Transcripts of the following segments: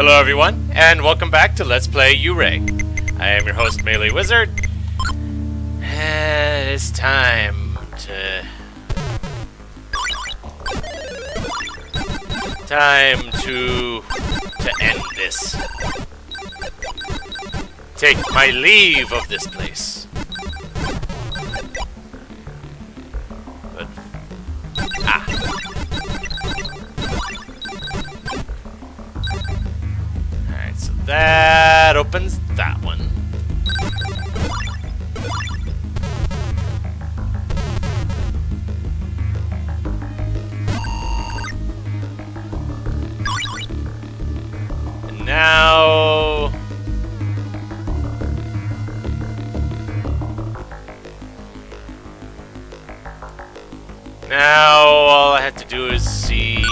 Hello everyone, and welcome back to Let's Play Yuurei. I am your host, MeleeWizard. And it's time to... end this. Take my leave of this place. But... Alright, so that opens that one. And now... Now, all I have to do is see...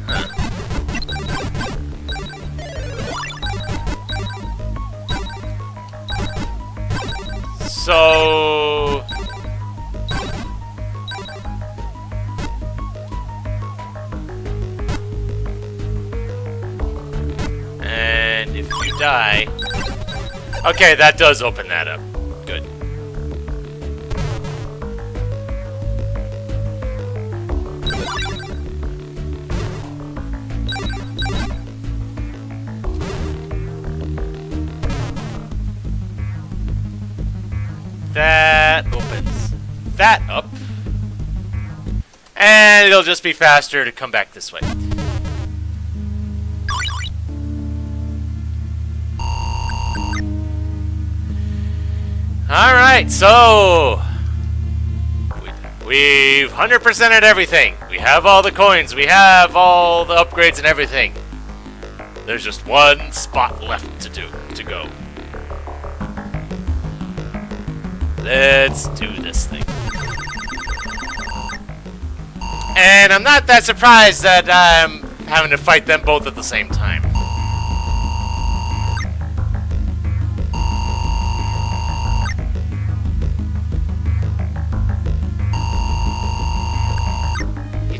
Huh. So... And if you die... Okay, that does open that up. Good. That opens that up. And it'll just be faster to come back this way. Alright, so... We've 100%ed everything. We have all the coins, we have all the upgrades and everything. There's just one spot left to go. Let's do this thing. And I'm not that surprised that I'm having to fight them both at the same time.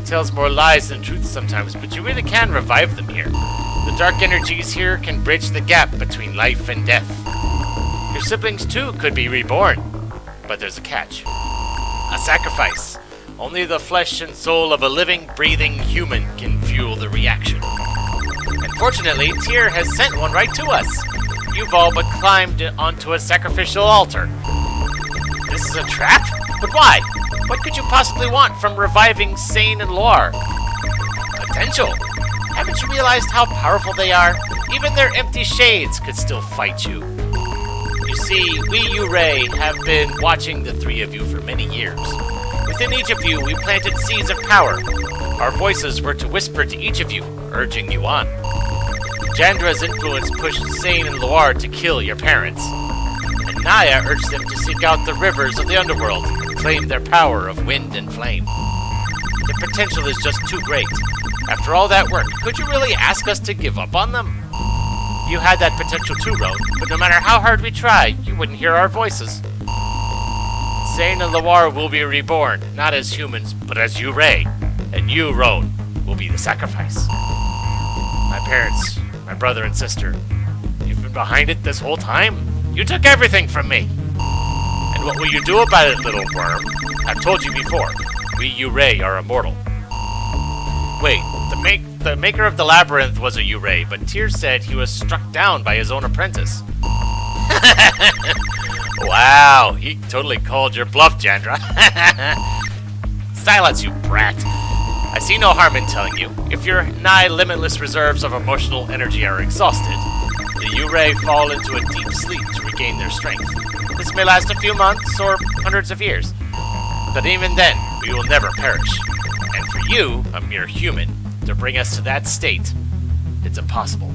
Tells more lies than truth sometimes, but you really can revive them here. The dark energies here can bridge the gap between life and death. Your siblings too could be reborn, but there's a catch. A sacrifice. Only the flesh and soul of a living, breathing human can fuel the reaction. Unfortunately, Tyr has sent one right to us. You've all but climbed onto a sacrificial altar. This is a trap? But why? What could you possibly want from reviving Sane and Loire? Potential! Haven't you realized how powerful they are? Even their empty shades could still fight you. You see, we Yuurei have been watching the three of you for many years. Within each of you, we planted seeds of power. Our voices were to whisper to each of you, urging you on. Jandra's influence pushed Sane and Loire to kill your parents. And Naya urged them to seek out the rivers of the underworld, claim their power of wind and flame. The potential is just too great. After all that work, could you really ask us to give up on them? You had that potential too, Roan, but no matter how hard we try, you wouldn't hear our voices. Zane and Loire will be reborn, not as humans, but as Yuurei. And you, Roan, will be the sacrifice. My parents, my brother and sister, you've been behind it this whole time? You took everything from me! And what will you do about it, little worm? I've told you before, we Yuurei are immortal. Wait, the maker of the labyrinth was a Yuurei, but Tyr said he was struck down by his own apprentice. Wow, he totally called your bluff, Jandra. Silence, you brat. I see no harm in telling you. If your nigh-limitless reserves of emotional energy are exhausted, the Yuurei fall into a deep sleep to regain their strength. This may last a few months or hundreds of years, but even then, we will never perish. And for you, a mere human, to bring us to that state, it's impossible.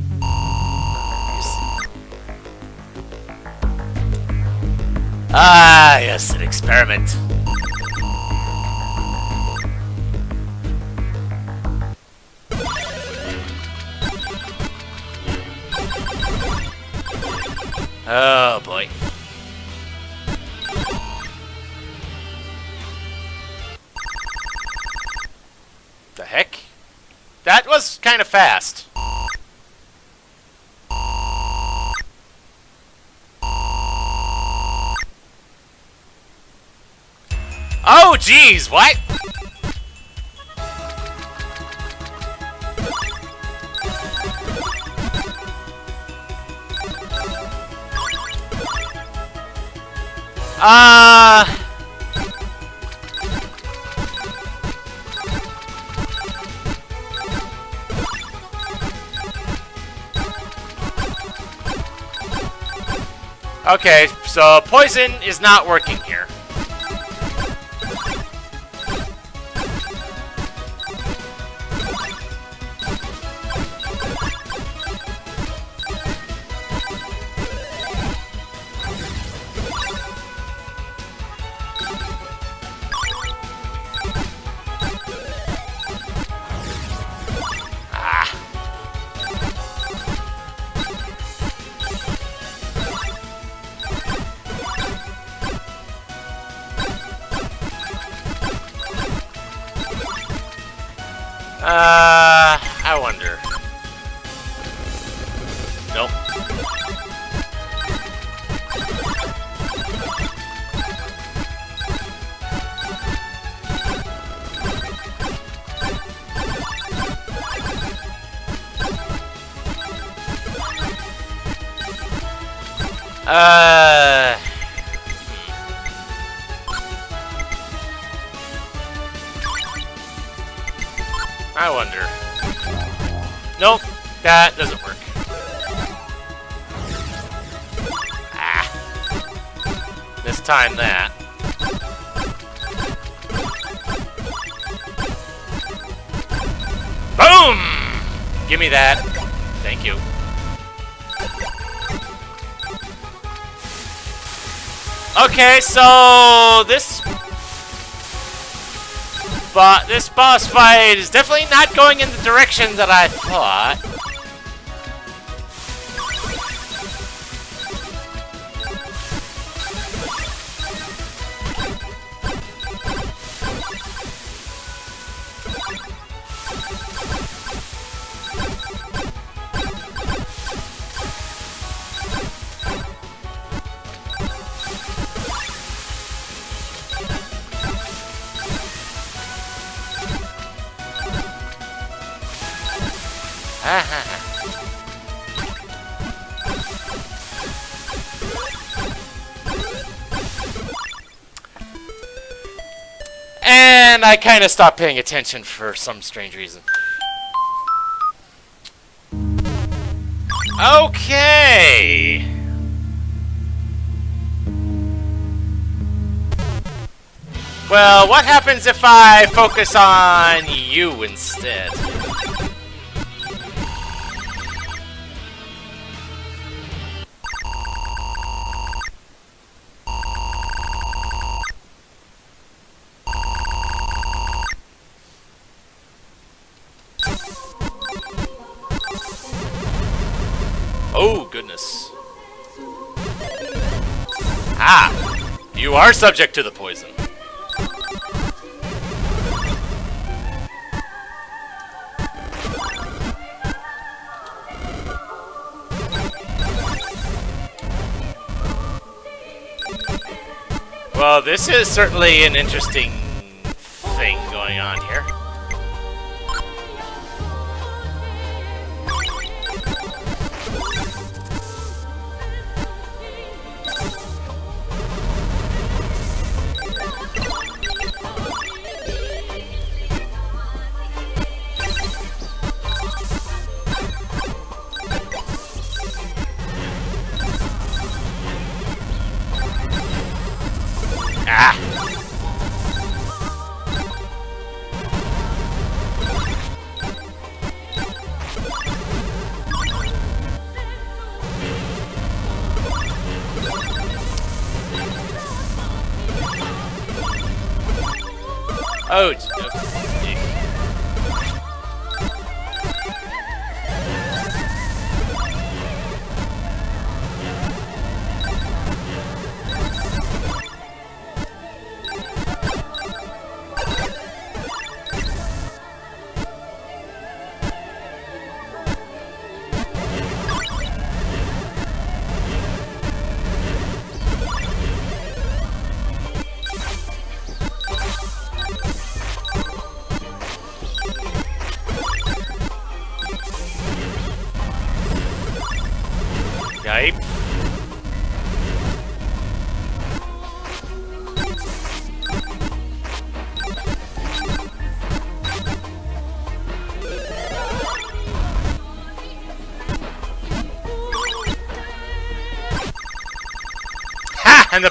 Ah, yes, an experiment. Oh, boy. heck? That was kind of fast. Oh, geez, what? Okay, so poison is not working here. I wonder. Nope. I wonder. Nope, that doesn't work. Mistime that. Boom! Give me that. Thank you. Okay, so this boss fight is definitely not going in the direction that I thought. And I kind of stopped paying attention for some strange reason. Okay. Well, what happens if I focus on you instead? Oh, goodness. Ah! You are subject to the poison. Well, this is certainly an interesting thing going on here. Oh,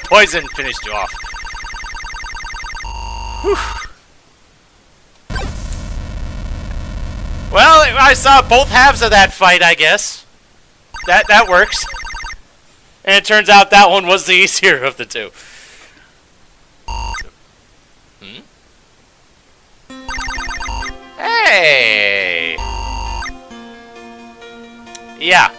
poison finished you off. Whew. Well, I saw both halves of that fight, I guess. That works. And it turns out that one was the easier of the two. Hey! Yeah.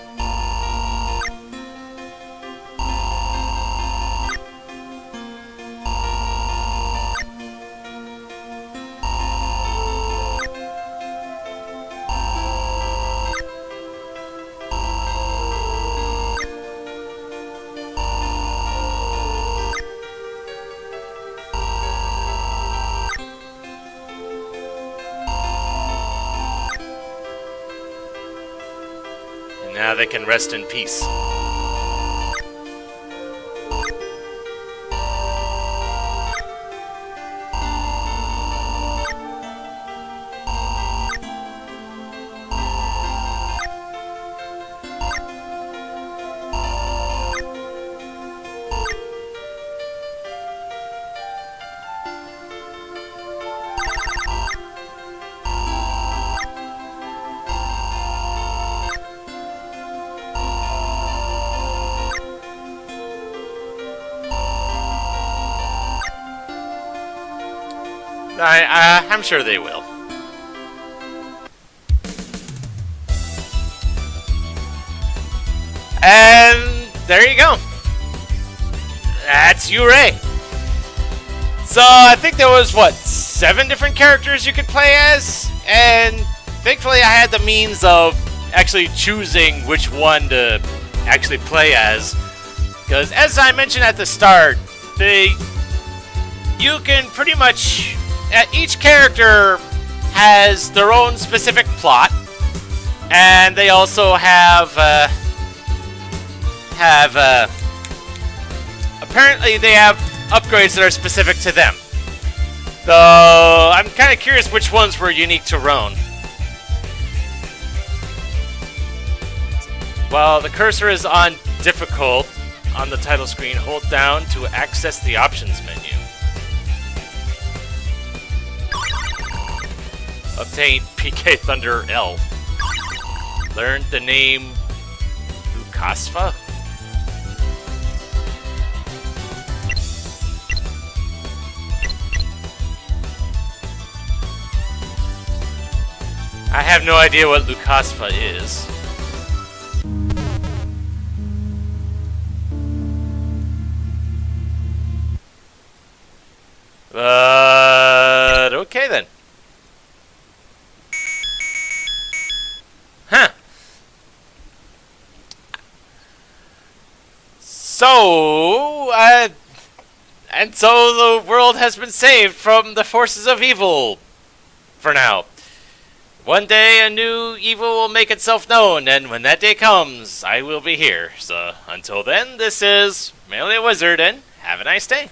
Now they can rest in peace. I'm sure they will. And there you go. That's Yuurei. So I think there was, what, 7 different characters you could play as? And thankfully I had the means of actually choosing which one to actually play as. Because as I mentioned at the start, you can pretty much... each character has their own specific plot, and they also have apparently they have upgrades that are specific to them. Though I'm kind of curious which ones were unique to Roan. While the cursor is on difficult on the title screen, hold down to access the options menu. Obtain PK Thunder L. Learned the name Lukasfa? I have no idea what Lukasfa is. But okay then. Huh. So, and so the world has been saved from the forces of evil, for now. One day a new evil will make itself known, and when that day comes, I will be here. So, until then, this is MeleeWizard, and have a nice day.